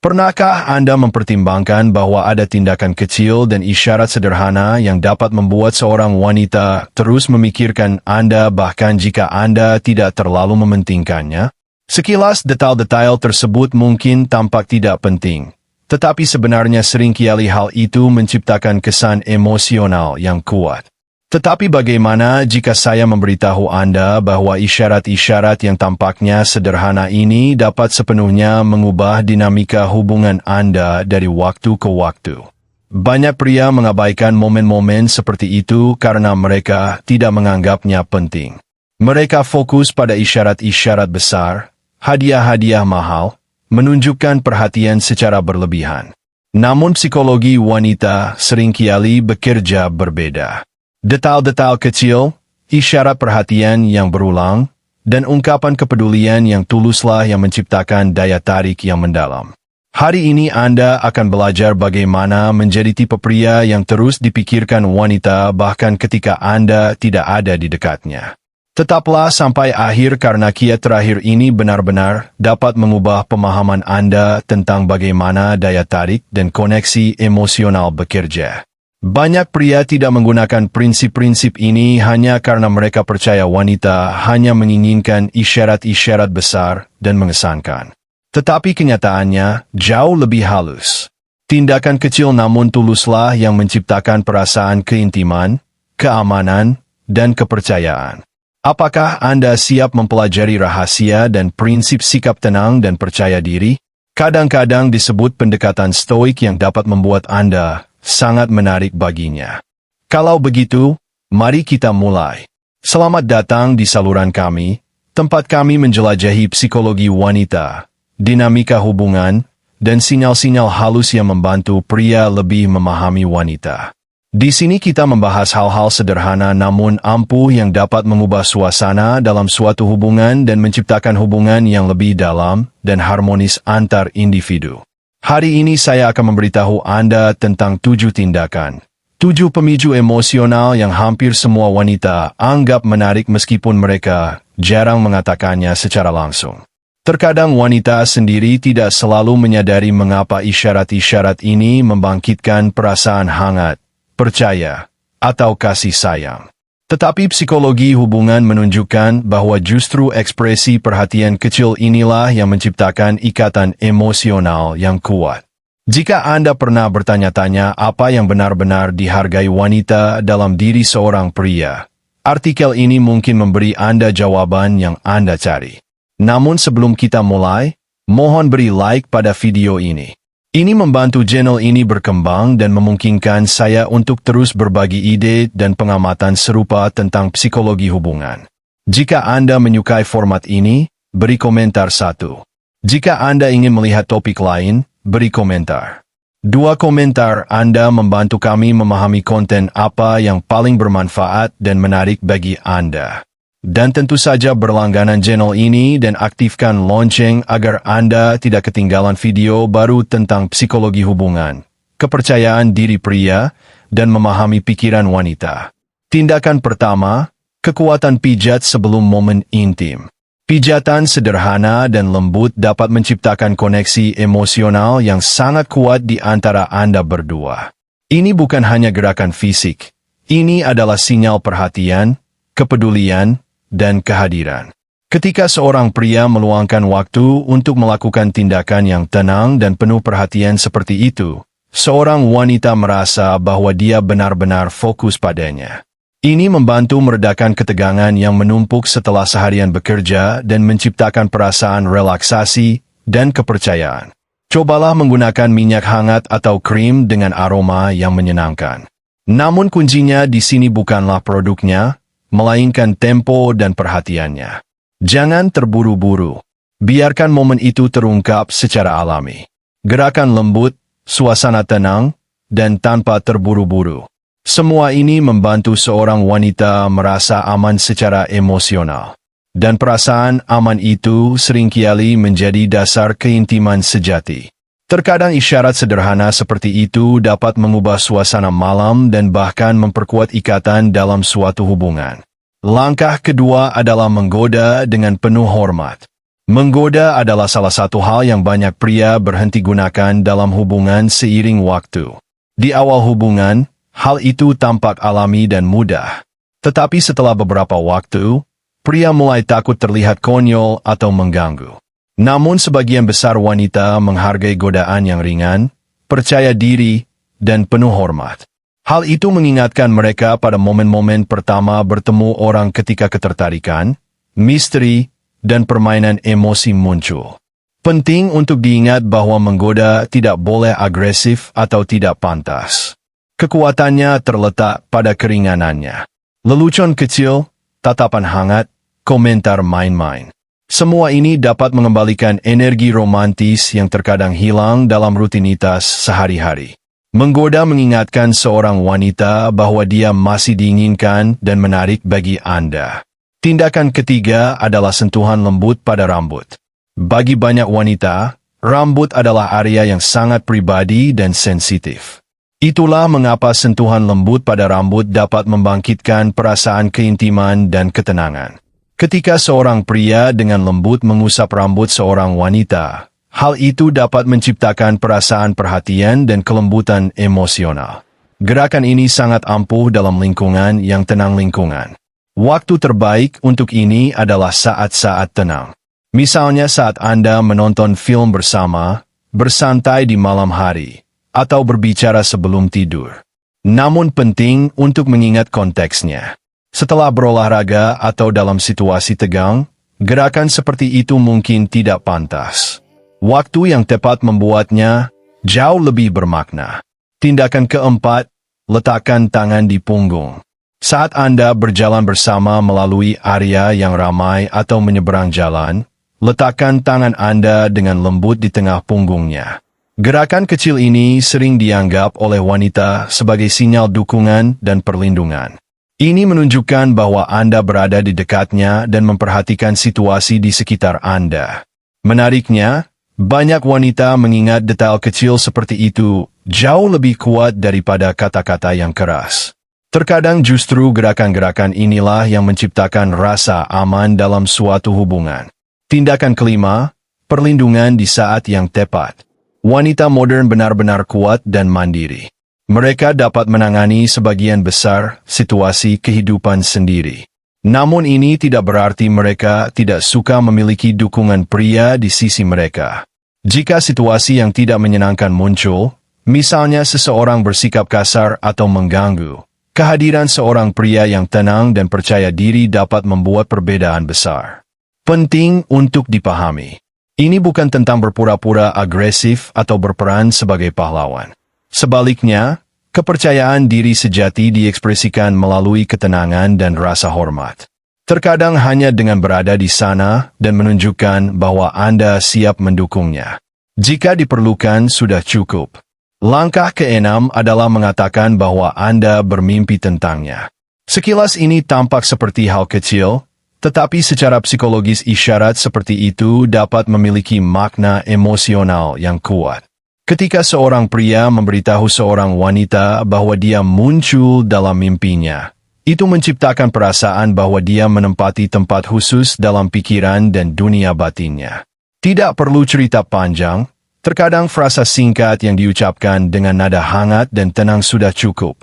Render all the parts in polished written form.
Pernahkah Anda mempertimbangkan bahwa ada tindakan kecil dan isyarat sederhana yang dapat membuat seorang wanita terus memikirkan Anda bahkan jika Anda tidak terlalu mementingkannya? Sekilas detail-detail tersebut mungkin tampak tidak penting, tetapi sebenarnya seringkali hal itu menciptakan kesan emosional yang kuat. Tetapi bagaimana jika saya memberitahu Anda bahwa isyarat-isyarat yang tampaknya sederhana ini dapat sepenuhnya mengubah dinamika hubungan Anda dari waktu ke waktu? Banyak pria mengabaikan momen-momen seperti itu karena mereka tidak menganggapnya penting. Mereka fokus pada isyarat-isyarat besar, hadiah-hadiah mahal, menunjukkan perhatian secara berlebihan. Namun psikologi wanita seringkali bekerja berbeda. Detail-detail kecil, isyarat perhatian yang berulang, dan ungkapan kepedulian yang tuluslah yang menciptakan daya tarik yang mendalam. Hari ini Anda akan belajar bagaimana menjadi tipe pria yang terus dipikirkan wanita bahkan ketika Anda tidak ada di dekatnya. Tetaplah sampai akhir karena kiat terakhir ini benar-benar dapat mengubah pemahaman Anda tentang bagaimana daya tarik dan koneksi emosional bekerja. Banyak pria tidak menggunakan prinsip-prinsip ini hanya karena mereka percaya wanita hanya menginginkan isyarat-isyarat besar dan mengesankan. Tetapi kenyataannya jauh lebih halus. Tindakan kecil namun tuluslah yang menciptakan perasaan keintiman, keamanan, dan kepercayaan. Apakah Anda siap mempelajari rahasia dan prinsip sikap tenang dan percaya diri? Kadang-kadang disebut pendekatan stoik yang dapat membuat Anda sangat menarik baginya. Kalau begitu, mari kita mulai. Selamat datang di saluran kami, tempat kami menjelajahi psikologi wanita, dinamika hubungan, dan sinyal-sinyal halus yang membantu pria lebih memahami wanita. Di sini kita membahas hal-hal sederhana namun ampuh yang dapat mengubah suasana dalam suatu hubungan dan menciptakan hubungan yang lebih dalam dan harmonis antar individu. Hari ini saya akan memberitahu Anda tentang 7 tindakan, 7 pemicu emosional yang hampir semua wanita anggap menarik meskipun mereka jarang mengatakannya secara langsung. Terkadang wanita sendiri tidak selalu menyadari mengapa isyarat-isyarat ini membangkitkan perasaan hangat, percaya, atau kasih sayang. Tetapi psikologi hubungan menunjukkan bahwa justru ekspresi perhatian kecil inilah yang menciptakan ikatan emosional yang kuat. Jika Anda pernah bertanya-tanya apa yang benar-benar dihargai wanita dalam diri seorang pria, artikel ini mungkin memberi Anda jawaban yang Anda cari. Namun sebelum kita mulai, mohon beri like pada video ini. Ini membantu channel ini berkembang dan memungkinkan saya untuk terus berbagi ide dan pengamatan serupa tentang psikologi hubungan. Jika Anda menyukai format ini, beri komentar 1. Jika Anda ingin melihat topik lain, beri komentar 2. Komentar Anda membantu kami memahami konten apa yang paling bermanfaat dan menarik bagi Anda. Dan tentu saja berlangganan channel ini dan aktifkan lonceng agar Anda tidak ketinggalan video baru tentang psikologi hubungan, kepercayaan diri pria, dan memahami pikiran wanita. Tindakan pertama, kekuatan pijat sebelum momen intim. Pijatan sederhana dan lembut dapat menciptakan koneksi emosional yang sangat kuat di antara Anda berdua. Ini bukan hanya gerakan fisik, ini adalah sinyal perhatian, kepedulian, dan kehadiran. Ketika seorang pria meluangkan waktu untuk melakukan tindakan yang tenang dan penuh perhatian seperti itu, seorang wanita merasa bahwa dia benar-benar fokus padanya. Ini membantu meredakan ketegangan yang menumpuk setelah seharian bekerja dan menciptakan perasaan relaksasi dan kepercayaan. Cobalah menggunakan minyak hangat atau krim dengan aroma yang menyenangkan. Namun kuncinya di sini bukanlah produknya, melainkan tempo dan perhatiannya. Jangan terburu-buru. Biarkan momen itu terungkap secara alami. Gerakan lembut, suasana tenang, dan tanpa terburu-buru. Semua ini membantu seorang wanita merasa aman secara emosional. Dan perasaan aman itu seringkali menjadi dasar keintiman sejati. Terkadang isyarat sederhana seperti itu dapat mengubah suasana malam dan bahkan memperkuat ikatan dalam suatu hubungan. Langkah kedua adalah menggoda dengan penuh hormat. Menggoda adalah salah satu hal yang banyak pria berhenti gunakan dalam hubungan seiring waktu. Di awal hubungan, hal itu tampak alami dan mudah. Tetapi setelah beberapa waktu, pria mulai takut terlihat konyol atau mengganggu. Namun sebagian besar wanita menghargai godaan yang ringan, percaya diri, dan penuh hormat. Hal itu mengingatkan mereka pada momen-momen pertama bertemu orang ketika ketertarikan, misteri, dan permainan emosi muncul. Penting untuk diingat bahwa menggoda tidak boleh agresif atau tidak pantas. Kekuatannya terletak pada keringanannya. Lelucon kecil, tatapan hangat, komentar main-main. Semua ini dapat mengembalikan energi romantis yang terkadang hilang dalam rutinitas sehari-hari. Menggoda mengingatkan seorang wanita bahwa dia masih diinginkan dan menarik bagi Anda. Tindakan ketiga adalah sentuhan lembut pada rambut. Bagi banyak wanita, rambut adalah area yang sangat pribadi dan sensitif. Itulah mengapa sentuhan lembut pada rambut dapat membangkitkan perasaan keintiman dan ketenangan. Ketika seorang pria dengan lembut mengusap rambut seorang wanita, hal itu dapat menciptakan perasaan perhatian dan kelembutan emosional. Gerakan ini sangat ampuh dalam lingkungan yang tenang lingkungan. Waktu terbaik untuk ini adalah saat-saat tenang. Misalnya saat Anda menonton film bersama, bersantai di malam hari, atau berbicara sebelum tidur. Namun penting untuk mengingat konteksnya. Setelah berolahraga atau dalam situasi tegang, gerakan seperti itu mungkin tidak pantas. Waktu yang tepat membuatnya jauh lebih bermakna. Tindakan keempat, letakkan tangan di punggung. Saat Anda berjalan bersama melalui area yang ramai atau menyeberang jalan, letakkan tangan Anda dengan lembut di tengah punggungnya. Gerakan kecil ini sering dianggap oleh wanita sebagai sinyal dukungan dan perlindungan. Ini menunjukkan bahwa Anda berada di dekatnya dan memperhatikan situasi di sekitar Anda. Menariknya, banyak wanita mengingat detail kecil seperti itu jauh lebih kuat daripada kata-kata yang keras. Terkadang justru gerakan-gerakan inilah yang menciptakan rasa aman dalam suatu hubungan. Tindakan kelima, perlindungan di saat yang tepat. Wanita modern benar-benar kuat dan mandiri. Mereka dapat menangani sebagian besar situasi kehidupan sendiri. Namun ini tidak berarti mereka tidak suka memiliki dukungan pria di sisi mereka. Jika situasi yang tidak menyenangkan muncul, misalnya seseorang bersikap kasar atau mengganggu, kehadiran seorang pria yang tenang dan percaya diri dapat membuat perbedaan besar. Penting untuk dipahami. Ini bukan tentang berpura-pura agresif atau berperan sebagai pahlawan. Sebaliknya, kepercayaan diri sejati diekspresikan melalui ketenangan dan rasa hormat. Terkadang hanya dengan berada di sana dan menunjukkan bahwa Anda siap mendukungnya. Jika diperlukan sudah cukup. Langkah keenam adalah mengatakan bahwa Anda bermimpi tentangnya. Sekilas ini tampak seperti hal kecil, tetapi secara psikologis isyarat seperti itu dapat memiliki makna emosional yang kuat. Ketika seorang pria memberitahu seorang wanita bahwa dia muncul dalam mimpinya, itu menciptakan perasaan bahwa dia menempati tempat khusus dalam pikiran dan dunia batinnya. Tidak perlu cerita panjang, terkadang frasa singkat yang diucapkan dengan nada hangat dan tenang sudah cukup.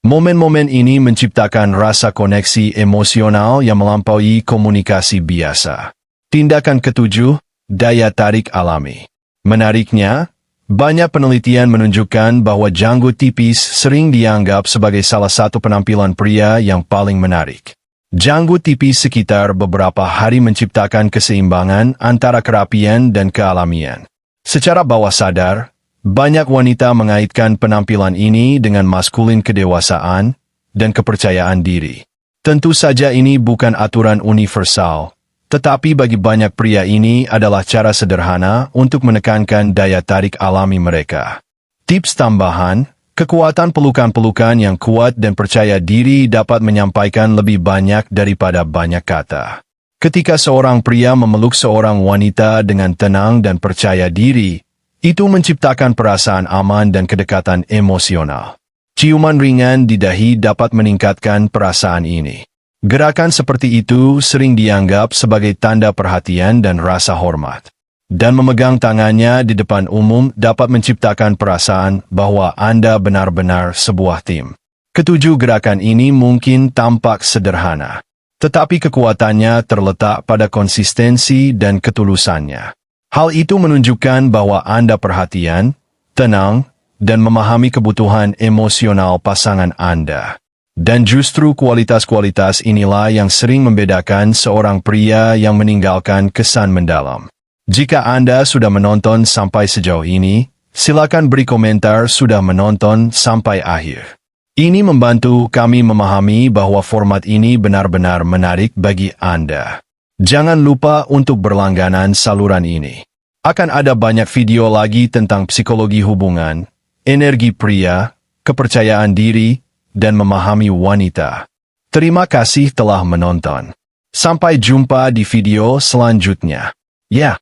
Momen-momen ini menciptakan rasa koneksi emosional yang melampaui komunikasi biasa. Tindakan ketujuh, daya tarik alami. Menariknya, banyak penelitian menunjukkan bahwa janggut tipis sering dianggap sebagai salah satu penampilan pria yang paling menarik. Janggut tipis sekitar beberapa hari menciptakan keseimbangan antara kerapian dan kealamian. Secara bawah sadar, banyak wanita mengaitkan penampilan ini dengan maskulin kedewasaan dan kepercayaan diri. Tentu saja ini bukan aturan universal, tetapi bagi banyak pria ini adalah cara sederhana untuk menekankan daya tarik alami mereka. Tips tambahan, kekuatan pelukan-pelukan yang kuat dan percaya diri dapat menyampaikan lebih banyak daripada banyak kata. Ketika seorang pria memeluk seorang wanita dengan tenang dan percaya diri, itu menciptakan perasaan aman dan kedekatan emosional. Ciuman ringan di dahi dapat meningkatkan perasaan ini. Gerakan seperti itu sering dianggap sebagai tanda perhatian dan rasa hormat. Dan memegang tangannya di depan umum dapat menciptakan perasaan bahwa Anda benar-benar sebuah tim. Ketujuh, gerakan ini mungkin tampak sederhana, tetapi kekuatannya terletak pada konsistensi dan ketulusannya. Hal itu menunjukkan bahwa Anda perhatian, tenang, dan memahami kebutuhan emosional pasangan Anda. Dan justru kualitas-kualitas inilah yang sering membedakan seorang pria yang meninggalkan kesan mendalam. Jika Anda sudah menonton sampai sejauh ini, silakan beri komentar sudah menonton sampai akhir. Ini membantu kami memahami bahwa format ini benar-benar menarik bagi Anda. Jangan lupa untuk berlangganan saluran ini. Akan ada banyak video lagi tentang psikologi hubungan, energi pria, kepercayaan diri, dan memahami wanita. Terima kasih telah menonton. Sampai jumpa di video selanjutnya. Ya.